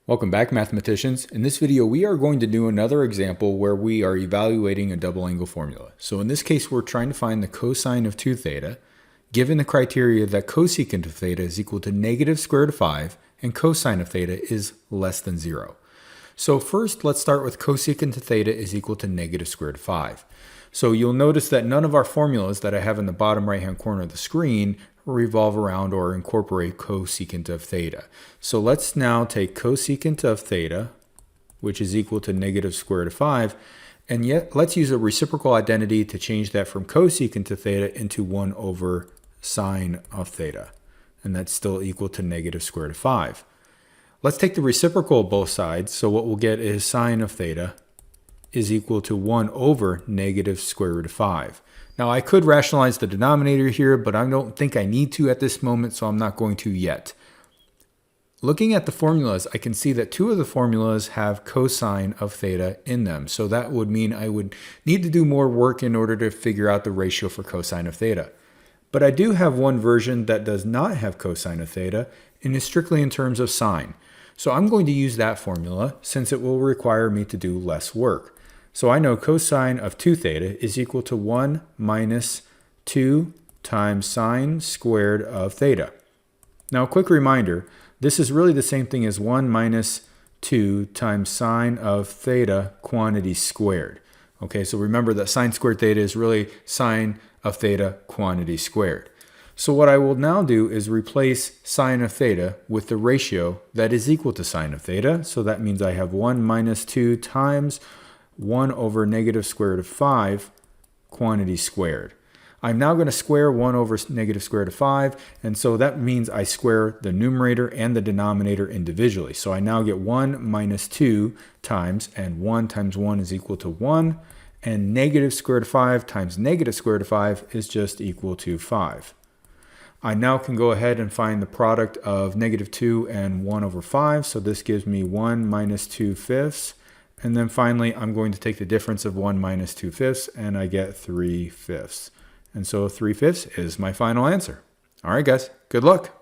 Welcome back, mathematicians. In this video, we are going to do another example where we are evaluating a double angle formula. So in this case, we're trying to find the cosine of 2 theta, given the criteria that cosecant of theta is equal to negative square root of 5 and cosine of theta is less than 0. So first, let's start with cosecant of theta is equal to negative square root of 5. So you'll notice that none of our formulas that I have in the bottom right-hand corner of the screen revolve around or incorporate cosecant of theta. So let's now take cosecant of theta, which is equal to negative square root of 5, and yet let's use a reciprocal identity to change that from cosecant of theta into 1 over sine of theta. And that's still equal to negative square root of 5. Let's take the reciprocal of both sides. So what we'll get is sine of theta is equal to 1 over negative square root of 5. Now I could rationalize the denominator here, but I don't think I need to at this moment, so I'm not going to yet. Looking at the formulas, I can see that 2 of the formulas have cosine of theta in them. So that would mean I would need to do more work in order to figure out the ratio for cosine of theta. But I do have one version that does not have cosine of theta and is strictly in terms of sine. So I'm going to use that formula since it will require me to do less work. So I know cosine of 2 theta is equal to 1 minus 2 times sine squared of theta. Now a quick reminder, this is really the same thing as 1 minus 2 times sine of theta quantity squared. Okay, so remember that sine squared theta is really sine of theta quantity squared. So what I will now do is replace sine of theta with the ratio that is equal to sine of theta. So that means I have 1 minus 2 times 1 over negative square root of 5 quantity squared. I'm now going to square 1 over negative square root of 5, and so that means I square the numerator and the denominator individually. So I now get 1 minus 2 times, and 1 times 1 is equal to 1, and negative square root of 5 times negative square root of 5 is just equal to 5. I now can go ahead and find the product of negative 2 and 1 over 5, so this gives me 1 minus 2 fifths. And then finally, I'm going to take the difference of 1 minus 2 fifths, and I get 3 fifths. And so 3 fifths is my final answer. All right, guys, good luck.